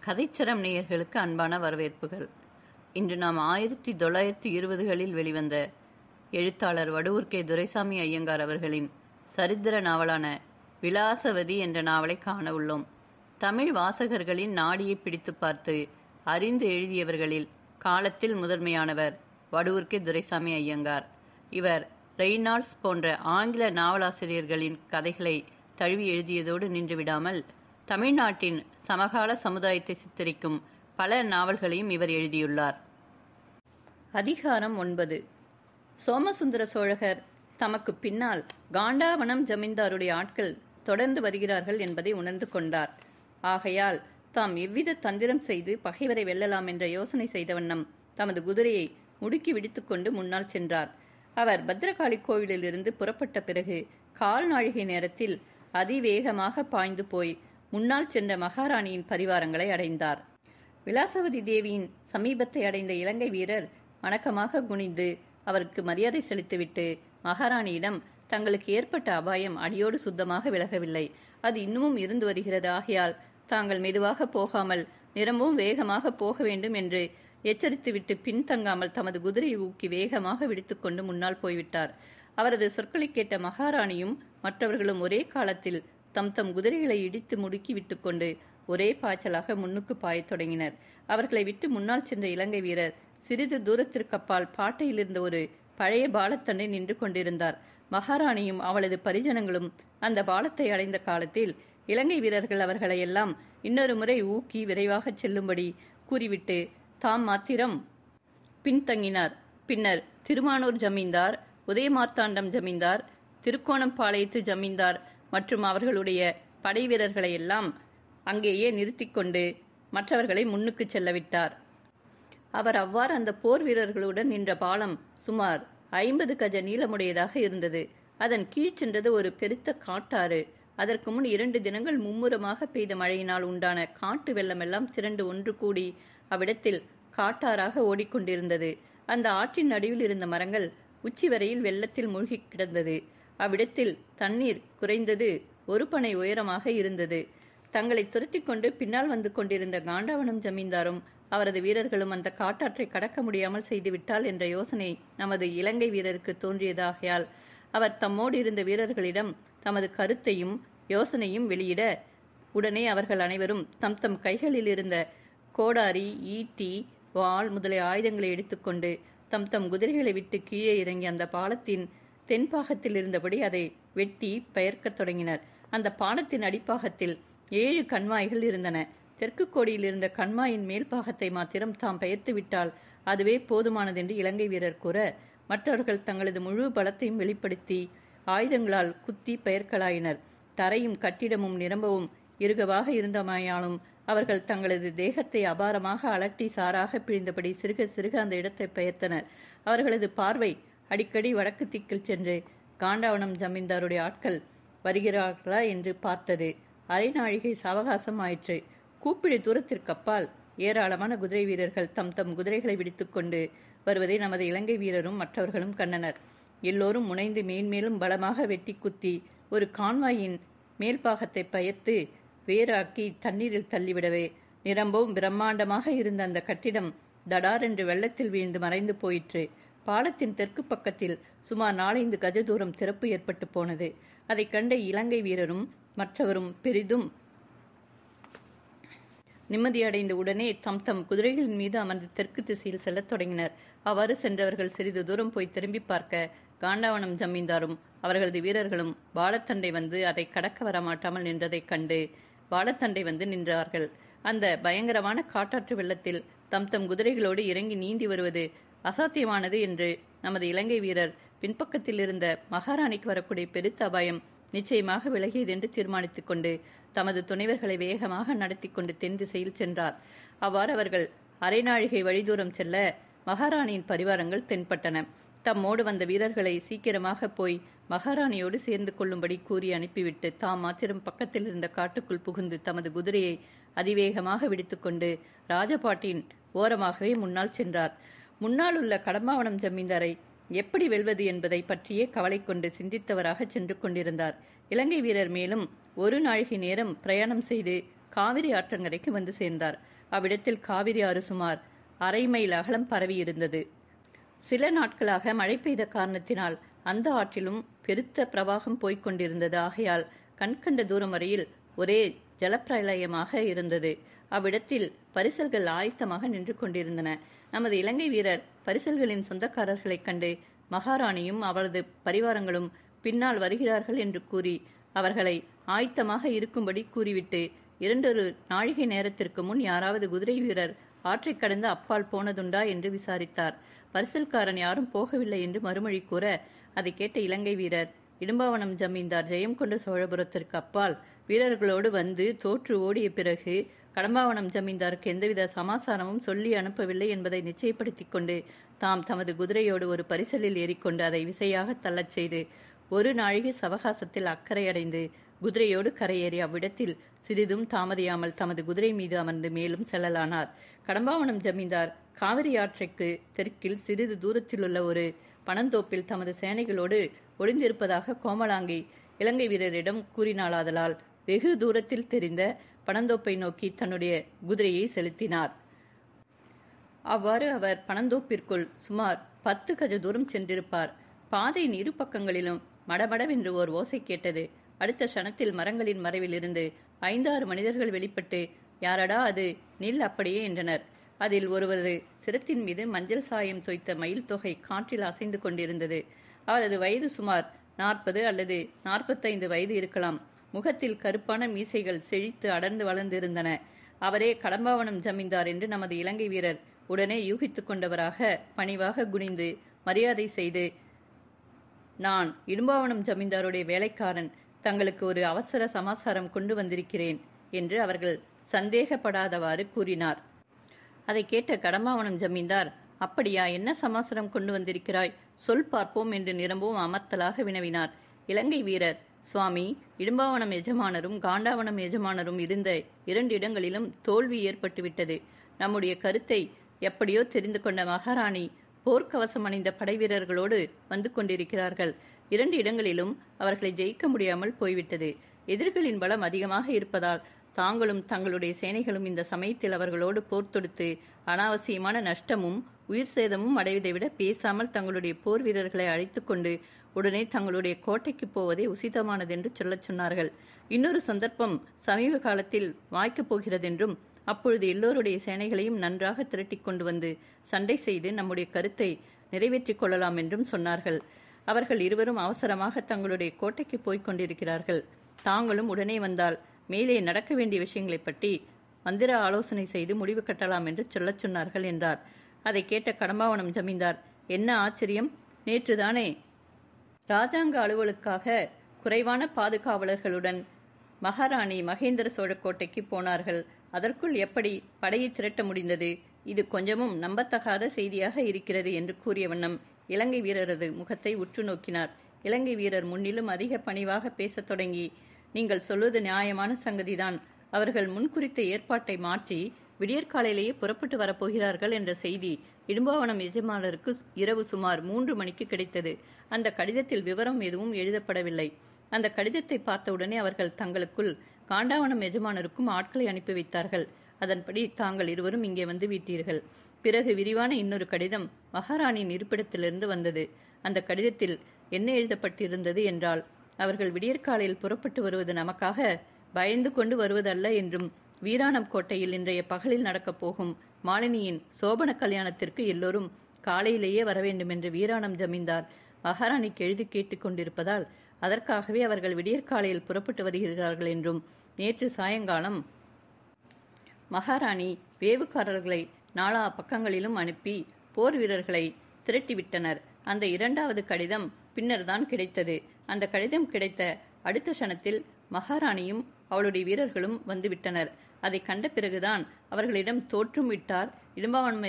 கதைச்சரம் நேயர்களுக்கு அன்பான வரவேற்புகள். இன்று நாம் 1920களில் வெளிவந்த எழுத்தாளர் வடுவூர் கே. துரைசாமி ஐயங்கார் அவர்களின் சரித்திர நாவலான விலாசவதி என்ற நாவலை காண உள்ளோம். தமிழ் வாசகர்களின் நாடியை பிடித்து பார்த்து அறிந்து எழுதியவர்களில் காலத்தில் முதன்மையானவர் வடுவூர் கே. துரைசாமி ஐயங்கார். இவர் ரெய்னால்ட்ஸ் போன்ற ஆங்கில நாவலாசிரியர்களின் கதைகளை தழுவி எழுதியதோடு நின்றுவிடாமல் தமிழ்நாட்டின் சமகால சமுதாயத்தை சித்தரிக்கும் பல நாவல்களையும் இவர் எழுதியுள்ளார். அதிகாரம் 9. சோமசுந்தர சோழகர் தமக்கு பின்னால் காண்டாவனம் ஜமீன்தாருடைய ஆட்கள் தொடர்ந்து வருகிறார்கள் என்பதை உணர்ந்து கொண்டார். ஆகையால் தாம் எவ்வித தந்திரம் செய்து பகைவரை வெல்லலாம் என்ற யோசனை செய்த வண்ணம் தமது குதிரையை முடுக்கி விடுத்துக்கொண்டு முன்னால் சென்றார். அவர் பத்ரகாளி கோவிலிலிருந்து புறப்பட்ட பிறகு கால் நாழிகை நேரத்தில் அதிவேகமாக பாய்ந்து போய் முன்னால் சென்ற மகாராணியின் பரிவாரங்களை அடைந்தார். விலாசவதி தேவியின் சமீபத்தை அடைந்த இலங்கை வீரர் வணக்கமாக குனிந்து அவருக்கு மரியாதை செலுத்திவிட்டு மகாராணியிடம் தங்களுக்கு ஏற்பட்ட அபாயம் அடியோடு சுத்தமாக விலகவில்லை, அது இன்னமும் இருந்து வருகிறது, ஆகையால் தாங்கள் மெதுவாக போகாமல் நிரம்பவும் வேகமாக போக வேண்டும் என்று எச்சரித்துவிட்டு பின்தங்காமல் தமது குதிரையை ஊக்கி வேகமாக விடுத்துக்கொண்டு முன்னால் போய்விட்டார். அவரது சொற்களை கேட்ட மகாராணியும் மற்றவர்களும் ஒரே காலத்தில் தம் தம் குதிரைகளை இடித்து முடுக்கி விட்டுக்கொண்டு ஒரே பாய்ச்சலாக முன்னுக்கு பாயத் தொடங்கினர். அவர்களை விட்டு முன்னால் சென்ற இலங்கை வீரர் சிறிது தூரத்திற்கப்பால் பாட்டையில் இருந்த ஒரு பழைய பாலத்தண்டை நின்று கொண்டிருந்தார். மகாராணியும் அவளது பரிஜனங்களும் அந்த பாலத்தை அடைந்த காலத்தில் இலங்கை வீரர்கள் அவர்களை எல்லாம் இன்னொரு முறை ஊக்கி விரைவாக செல்லும்படி கூறிவிட்டு தாம் மாத்திரம் பின்தங்கினார். பின்னர் திருமானூர் ஜமீன்தார், உதயமார்த்தாண்டம் ஜமீன்தார், திருக்கோணம்பாளையத்து ஜமீன்தார் மற்றும் அவர்களுடைய படை வீரர்களை எல்லாம் அங்கேயே நிறுத்தி கொண்டு மற்றவர்களை முன்னுக்கு செல்லவிட்டார். அவர் அவ்வாறு அந்த போர் வீரர்களுடன் நின்ற பாலம் சுமார் 50 கஜ நீளமுடையதாக இருந்தது. அதன் கீழ் சென்றது ஒரு பெருத்த காட்டாறு. அதற்கு முன் 2 தினங்கள் மும்முரமாக பெய்த மழையினால் உண்டான காட்டு வெள்ளமெல்லாம் திரண்டு ஒன்று கூடி அவ்விடத்தில் காட்டாறாக ஓடிக்கொண்டிருந்தது. அந்த ஆற்றின் நடுவில் இருந்த மரங்கள் உச்சி வரையில் வெள்ளத்தில் மூழ்கி கிடந்தது. அவ்விடத்தில் தண்ணீர் குறைந்தது ஒரு பனை உயரமாக இருந்தது. தங்களை துரத்தி கொண்டு பின்னால் வந்து கொண்டிருந்த காண்டாவனம் ஜமீன்தாரும் அவரது வீரர்களும் அந்த காட்டாற்றை கடக்க முடியாமல் செய்துவிட்டால் என்ற யோசனை நமது இலங்கை வீரருக்கு தோன்றியதாகையால் அவர் தம்மோடு இருந்த வீரர்களிடம் தமது கருத்தையும் யோசனையும் வெளியிட உடனே அவர்கள் அனைவரும் தம் தம் கைகளில் இருந்த கோடாரி, ஈட்டி, வாள் முதலிய ஆயுதங்களை எடுத்துக்கொண்டு தம் தம் குதிரைகளை விட்டு கீழே இறங்கி அந்த பாலத்தின் தென்பாகத்தில் இருந்தபடி அதை வெட்டி பெயர்க்கத் தொடங்கினர். அந்த பாலத்தின் அடிப்பாகத்தில் 7 கண்மாய்கள் இருந்தன. தெற்கு கோடியில் இருந்த கண்மாயின் மேல் பாகத்தை மாத்திரம் தாம் பெயர்த்து விட்டால் அதுவே போதுமானதென்று இலங்கை வீரர் கூற, மற்றவர்கள் தங்களது முழு பலத்தையும் வெளிப்படுத்தி ஆயுதங்களால் குத்தி பெயர்களாயினர். தரையும் கட்டிடமும் நிரம்பவும் இறுகவாக இருந்தமையாலும் அவர்கள் தங்களது தேகத்தை அபாரமாக அலட்டி சாராக பிழிந்தபடி சிறுக சிறுக அந்த இடத்தை பெயர்த்தனர். அவர்களது பார்வை அடிக்கடி வடக்கு திக்கில் சென்று காண்டாவனம் ஜமீன்தாருடைய ஆட்கள் வருகிறார்களா என்று பார்த்தது. அரை நாழிகை சாவகாசம் ஆயிற்று. கூப்பிடு தூரத்திற்கப்பால் ஏராளமான குதிரை வீரர்கள் தம் தம் குதிரைகளை விடுத்துக்கொண்டு வருவதை நமது இலங்கை வீரரும் மற்றவர்களும் கண்டனர். எல்லோரும் முனைந்து மேன்மேலும் பலமாக வெட்டி குத்தி ஒரு கான்வாயின் மேல்பாகத்தை பெயர்த்து வேறாக்கி தண்ணீரில் தள்ளிவிடவே நிரம்பவும் பிரம்மாண்டமாக இருந்த அந்த கட்டிடம் தடார் என்று வெள்ளத்தில் வீழ்ந்து மறைந்து போயிற்று. பாலத்தின் தெற்கு பக்கத்தில் சுமார் 4-5 கஜ தூரம் திறப்பு ஏற்பட்டு போனது. அதை கண்ட இலங்கை வீரரும் மற்றவரும் பெரிதும் நிம்மதியடைந்த உடனே தம் தம் குதிரைகளின் மீது அமர்ந்து தெற்கு திசையில் செல்லத் தொடங்கினர். அவ்வாறு சென்றவர்கள் சிறிது தூரம் போய் திரும்பி பார்க்க காண்டாவனம் ஜமீன்தாரும் அவர்களது வீரர்களும் பாலத்தண்டை வந்து அதை கடக்க வரமாட்டாமல் நின்றதைக் கண்டு பாலத்தண்டை வந்து நின்றார்கள். அந்த பயங்கரமான காட்டாற்று வெள்ளத்தில் தம் தம் குதிரைகளோடு இறங்கி நீந்தி வருவது அசாத்தியமானது என்று நமது இலங்கை வீரர் பின்பக்கத்தில் இருந்த மகாராணிக்கு வரக்கூடிய பெருத்த அபாயம் நிச்சயமாக விலகியதென்று தீர்மானித்துக் கொண்டு தமது துணைவர்களை வேகமாக நடத்தி கொண்டு தென் திசையில் சென்றார். அவ்வாறு அவர்கள் அரை நாழிகை வழிதூரம் செல்ல மகாராணியின் பரிவாரங்கள் தென்பட்டன. தம்மோடு வந்த வீரர்களை சீக்கிரமாக போய் மகாராணியோடு சேர்ந்து கொள்ளும்படி கூறி அனுப்பிவிட்டு தாம் மாத்திரம் பக்கத்தில் இருந்த காட்டுக்குள் புகுந்து தமது குதிரையை அதிவேகமாக விடுத்துக்கொண்டு ராஜபாட்டின் ஓரமாகவே முன்னால் சென்றார். முன்னால் உள்ள கடம்பாவனம் ஜமீன்தாரை எப்படி வெல்வது என்பதை பற்றியே கவலை கொண்டு சிந்தித்தவராக சென்று கொண்டிருந்தார். இலங்கை வீரர் மேலும் 1 நாழிகை நேரம் பிரயாணம் செய்து காவிரி ஆற்றங்கரைக்கு வந்து சேர்ந்தார். அவ்விடத்தில் காவிரி ஆறு சுமார் 1/2 மைல் அகலம் பரவி இருந்தது. சில நாட்களாக மழை பெய்த காரணத்தினால் அந்த ஆற்றிலும் பெருத்த பிரவாகம் போய்க் கொண்டிருந்தது. ஆகையால் கண்கண்ட தூரம் வரையில் ஒரே ஜலப்பிரளயமாக இருந்தது. அவ்விடத்தில் பரிசல்கள் ஆயத்தமாக நின்று கொண்டிருந்தன. நமது இலங்கை வீரர் பரிசல்களின் சொந்தக்காரர்களைக் கண்டு மகாராணியும் அவரது பரிவாரங்களும் பின்னால் வருகிறார்கள் என்று கூறி அவர்களை ஆயத்தமாக இருக்கும்படி கூறிவிட்டு 2 நாழிகை நேரத்திற்கு முன் யாராவது குதிரை வீரர் ஆற்றை கடந்து அப்பால் போனதுண்டா என்று விசாரித்தார். பரிசல்காரன் யாரும் போகவில்லை என்று மறுமொழி கூற, அதை கேட்ட இலங்கை வீரர் இடும்பாவனம் ஜமீன்தார் ஜெயம் கொண்ட சோழபுரத்திற்கு அப்பால் வீரர்களோடு வந்து தோற்று ஓடிய பிறகு கடம்பாவனம் ஜமீன்தாருக்கு எந்தவித சமாசாரமும் சொல்லி அனுப்பவில்லை என்பதை நிச்சயப்படுத்தி கொண்டு தாம் தமது குதிரையோடு ஒரு பரிசலில் ஏறிக்கொண்டு அதை விசையாக தள்ளச் செய்து 1 நாழிகை சவகாசத்தில் அக்கறையடைந்து குதிரையோடு கரையேறி அவ்விடத்தில் சிறிதும் தாமதியாமல் தமது குதிரை மீது அமர்ந்து மேலும் செல்லலானார். கடம்பாவனம் ஜமீன்தார் காவிரி ஆற்றைக்கு தெற்கில் சிறிது தூரத்திலுள்ள ஒரு பனந்தோப்பில் தமது சேனைகளோடு ஒளிந்திருப்பதாக கோமலாங்கி இலங்கை வீரரிடம் கூறினாளாதலால் வெகு தூரத்தில் தெரிந்த பனந்தோப்பை நோக்கி தன்னுடைய குதிரையை செலுத்தினார். அவ்வாறு அவர் பனந்தோப்பிற்குள் சுமார் 10 கஜ தூரம் சென்றிருப்பார். பாதையின் இரு பக்கங்களிலும் மடமடவென்று ஓர் ஓசை கேட்டது. அடுத்த க்ஷணத்தில் மரங்களின் மறைவில் இருந்து 5-6 மனிதர்கள் வெளிப்பட்டு, யாரடா அது, நில் அப்படியே என்றனர். அதில் ஒருவரது சிரத்தின் மீது மஞ்சள் சாயம் தோய்த்த மயில் தொகை காற்றில் அசைந்து கொண்டிருந்தது. அவரது வயது சுமார் 40 அல்லது 45 வயது இருக்கலாம். முகத்தில் கருப்பான மீசைகள் செழித்து அடர்ந்து வளர்ந்திருந்தன. அவரே கடம்பாவனம் ஜமீன்தார் என்று நமது இலங்கை வீரர் உடனே யூகித்து கொண்டவராக பணிவாக குனிந்து மரியாதை செய்து, நான் இடும்பாவனம் ஜமீன்தாருடைய வேலைக்காரன், தங்களுக்கு ஒரு அவசர சமாசாரம் கொண்டு வந்திருக்கிறேன் என்று அவர்கள் சந்தேகப்படாதவாறு கூறினார். அதை கேட்ட கடம்பாவனம் ஜமீன்தார், அப்படியா, என்ன சமாசாரம் கொண்டு வந்திருக்கிறாய், சொல் பார்ப்போம் என்று நிரம்பவும் அமர்த்தலாக வினவினார். இலங்கை வீரர், சுவாமி, இடும்பாவனம் எஜமானரும் காண்டாவனம் எஜமானரும் இருந்த 2 இடங்களிலும் தோல்வி ஏற்பட்டுவிட்டது. நம்முடைய கருத்தை எப்படியோ தெரிந்து கொண்ட மகாராணி போர்க்கவசம் அணிந்த படை வீரர்களோடு வந்து கொண்டிருக்கிறார்கள். 2 இடங்களிலும் அவர்களை ஜெயிக்க முடியாமல் போய்விட்டது. எதிரிகளின் பலம் அதிகமாக இருப்பதால் தாங்களும் தங்களுடைய சேனைகளும் இந்த சமயத்தில் அவர்களோடு போர் தொடுத்து அனாவசியமான நஷ்டமும் உயிர் சேதமும் அடைவதை விட பேசாமல் தங்களுடைய போர் வீரர்களை அழைத்து கொண்டு உடனே தங்களுடைய கோட்டைக்கு போவதே உசிதமானதென்று சொல்லச் சொன்னார்கள். இன்னொரு சந்தர்ப்பம் சமீப காலத்தில் வாய்க்கப் போகிறதென்றும் அப்பொழுது எல்லோருடைய சேனைகளையும் நன்றாக திரட்டிக் கொண்டு வந்து சண்டை செய்து நம்முடைய கருத்தை நிறைவேற்றிக் கொள்ளலாம் என்றும் சொன்னார்கள். அவர்கள் இருவரும் அவசரமாக தங்களுடைய கோட்டைக்கு போய்க் கொண்டிருக்கிறார்கள். தாங்களும் உடனே வந்தால் மேலே நடக்க வேண்டிய விஷயங்களை பற்றி மந்திர ஆலோசனை செய்து முடிவு கட்டலாம் என்று சொல்லச் சொன்னார்கள் என்றார். அதை கேட்ட கடம்பாவனம் ஜமீன்தார், என்ன ஆச்சரியம், நேற்றுதானே இராஜாங்க அலுவலுக்காக குறைவான பாதுகாவலர்களுடன் மகாராணி மகேந்திர சோழ கோட்டைக்கு போனார்கள். அதற்குள் எப்படி படையை திரட்ட முடிந்தது? இது கொஞ்சமும் நம்பத்தகாத செய்தியாக இருக்கிறது என்று கூறிய வண்ணம் இலங்கை வீரரது முகத்தை உற்று நோக்கினார். இலங்கை வீரர் முன்னிலும் அதிக பணிவாக பேசத் தொடங்கி, நீங்கள் சொல்வது நியாயமான சங்கதிதான். அவர்கள் முன்குறித்த ஏற்பாட்டை மாற்றி விடியற்காலையிலேயே புறப்பட்டு வரப்போகிறார்கள் என்ற செய்தி இடும்பாவனம் எஜமானருக்கு இரவு சுமார் 3 மணிக்கு கிடைத்தது. அந்த கடிதத்தில் விவரம் எதுவும் எழுதப்படவில்லை. அந்த கடிதத்தை பார்த்தவுடனே அவர்கள் தங்களுக்குள் காண்டாவனம் எஜமானருக்கும் ஆட்களை அனுப்பி வைத்தார்கள். அதன்படி தாங்கள் இருவரும் இங்கே வந்து விட்டீர்கள். பிறகு விரிவான இன்னொரு கடிதம் மகாராணியின் இருப்பிடத்திலிருந்து வந்தது. அந்த கடிதத்தில் என்ன எழுதப்பட்டிருந்தது என்றால், அவர்கள் விடியற்காலையில் புறப்பட்டு வருவது நமக்காக பயந்து கொண்டு வருவதல்ல என்றும், வீராணம் கோட்டையில் இன்றைய பகலில் நடக்கப் போகும் மாலினியின் சோபன கல்யாணத்திற்கு எல்லோரும் காலையிலேயே வரவேண்டும் என்று வீராணம் ஜமீன்தார் மகாராணிக்கு எழுதி கேட்டுக் கொண்டிருப்பதால் அதற்காகவே அவர்கள் விடியற்காலையில் புறப்பட்டு வருகிறார்கள் என்றும், நேற்று சாயங்காலம் மகாராணி வேவுக்காரர்களை 4 பக்கங்களிலும் அனுப்பி போர் வீரர்களை திரட்டிவிட்டனர். அந்த 2வது கடிதம் பின்னர் தான் கிடைத்தது. அந்த கடிதம் கிடைத்த அடுத்த க்ஷணத்தில் மகாராணியும் அவளுடைய வீரர்களும் வந்துவிட்டனர். அதை கண்ட பிறகுதான் அவர்களிடம் தோற்றும் விட்டார் இடும்பாவனம்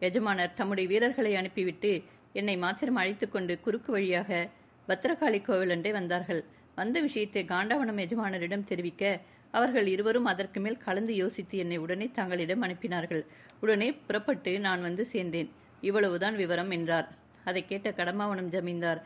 எஜமானர் தம்முடைய வீரர்களை அனுப்பிவிட்டு என்னை மாத்திரம் அழைத்து கொண்டு குறுக்கு வழியாக பத்திரகாளி கோவிலண்டை வந்தார்கள். வந்த விஷயத்தை காண்டாவனம் எஜமானரிடம் தெரிவிக்க அவர்கள் இருவரும் அதற்கு மேல் கலந்து யோசித்து என்னை உடனே தங்களிடம் அனுப்பினார்கள். உடனே புறப்பட்டு நான் வந்து சேர்ந்தேன். இவ்வளவுதான் விவரம் என்றார். அதை கேட்ட கடம்பாவனம் ஜமீன்தார்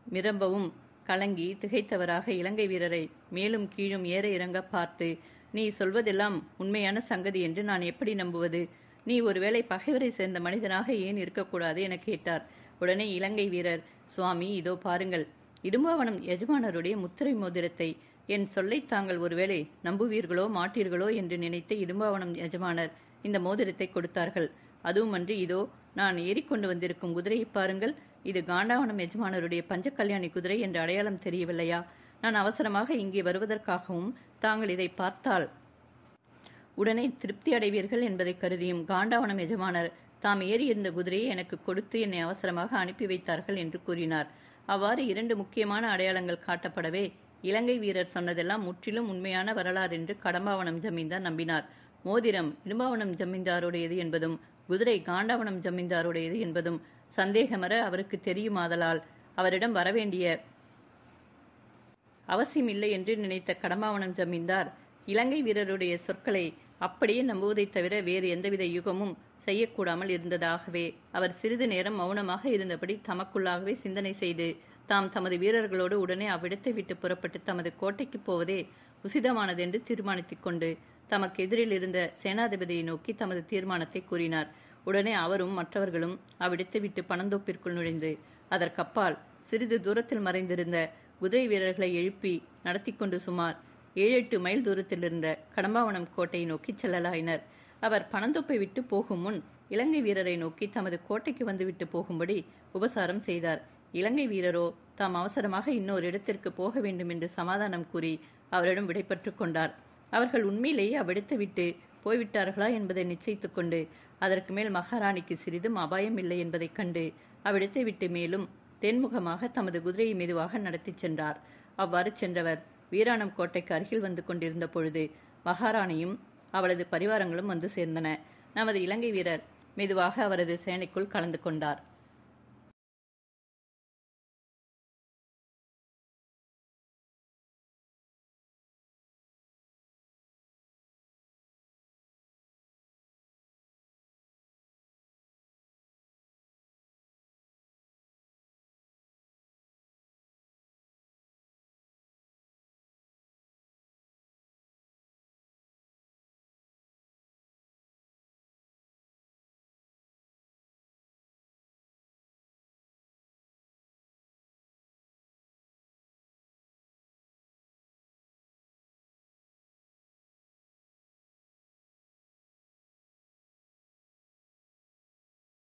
மிரம்பவும் கலங்கி திகைத்தவராக இலங்கை வீரரை மேலும் கீழும் ஏற இறங்க பார்த்து, நீ சொல்வதெல்லாம் உண்மையான சங்கதி என்று நான் எப்படி நம்புவது? நீ ஒருவேளை பகைவரை சேர்ந்த மனிதனாக ஏன் இருக்கக்கூடாது என கேட்டார். உடனே இலங்கை வீரர், சுவாமி, இதோ பாருங்கள், இடும்பாவனம் எஜமானருடைய முத்திரை மோதிரத்தை. என் சொல்லை தாங்கள் ஒருவேளை நம்புவீர்களோ மாட்டீர்களோ என்று நினைத்த இடும்பாவனம் எஜமானர் இந்த மோதிரத்தை கொடுத்தார்கள். அதுவுமன்றி இதோ நான் ஏறிக்கொண்டு வந்திருக்கும் குதிரையை பாருங்கள். இது காண்டாவனம் எஜமானருடைய பஞ்ச கல்யாணி குதிரை என்ற அடையாளம் தெரியவில்லையா? நான் அவசரமாக இங்கே வருவதற்காகவும் தாங்கள் இதை பார்த்தால் உடனே திருப்தி அடைவீர்கள் என்பதை கருதியும் காண்டாவனம் எஜமானர் தாம் ஏறியிருந்த குதிரையை எனக்கு கொடுத்து என்னை அவசரமாக அனுப்பி வைத்தார்கள் என்று கூறினார். அவ்வாறு 2 முக்கியமான அடையாளங்கள் காட்டப்படவே இலங்கை வீரர் சொன்னதெல்லாம் முற்றிலும் உண்மையான வரலாறு என்று கடம்பாவனம் ஜமீன்தார் நம்பினார். மோதிரம் இடும்பாவனம் ஜமீன்தாருடையது என்பதும் குதிரை காண்டாவனம் ஜமீன்தாருடையது என்பதும் சந்தேகமற அவருக்கு தெரியுமாதலால் அவரிடம் வரவேண்டிய அவசியமில்லை என்று நினைத்த கடம்பாவனம் ஜமீன்தார் இலங்கை வீரருடைய சொற்களை அப்படியே நம்புவதைத் தவிர வேறு எந்தவித யுகமும் செய்யக்கூடாமல் இருந்ததாகவே அவர் சிறிது நேரம் மௌனமாக இருந்தபடி தமக்குள்ளாகவே சிந்தனை செய்து தாம் தமது வீரர்களோடு உடனே அவ்விடத்தை விட்டு புறப்பட்டு தமது கோட்டைக்கு போவதே உசிதமானதென்று தீர்மானித்துக் கொண்டு தமக்கு எதிரில் இருந்த சேனாதிபதியை நோக்கி தமது தீர்மானத்தை கூறினார். உடனே அவரும் மற்றவர்களும் அவ்விடத்தை விட்டு பனந்தோப்பிற்குள் நுழைந்து அதற்கப்பால் சிறிது தூரத்தில் மறைந்திருந்த குதிரை வீரர்களை எழுப்பி நடத்தி கொண்டு சுமார் 7-8 மைல் தூரத்தில் இருந்த கடம்பாவனம் கோட்டையை நோக்கி செல்லலாயினர். அவர் பனந்தோப்பை விட்டு போகும் முன் இலங்கை வீரரை நோக்கி தமது கோட்டைக்கு வந்துவிட்டு போகும்படி உபசாரம் செய்தார். இலங்கை வீரரோ தாம் அவசரமாக இன்னொரு இடத்திற்கு போக வேண்டும் என்று சமாதானம் கூறி அவரிடம் விடைபெற்று கொண்டார். அவர்கள் உண்மையிலேயே அவ்விடத்தை விட்டு போய்விட்டார்களா என்பதை நிச்சயித்துக் கொண்டு அதற்கு மேல் மகாராணிக்கு சிறிதும் அபாயம் இல்லை என்பதைக் கண்டு அவ்விடத்தை விட்டு மேலும் தென்முகமாக தமது குதிரையை மெதுவாக நடத்திச் சென்றார். அவ்வாறு சென்றவர் வீராணம் கோட்டைக்கு அருகில் வந்து கொண்டிருந்த பொழுது மகாராணியும் அவளது பரிவாரங்களும் வந்து சேர்ந்தன. நமது இலங்கை வீரர் மெதுவாக அவரது சேனைக்குள் கலந்து கொண்டார்.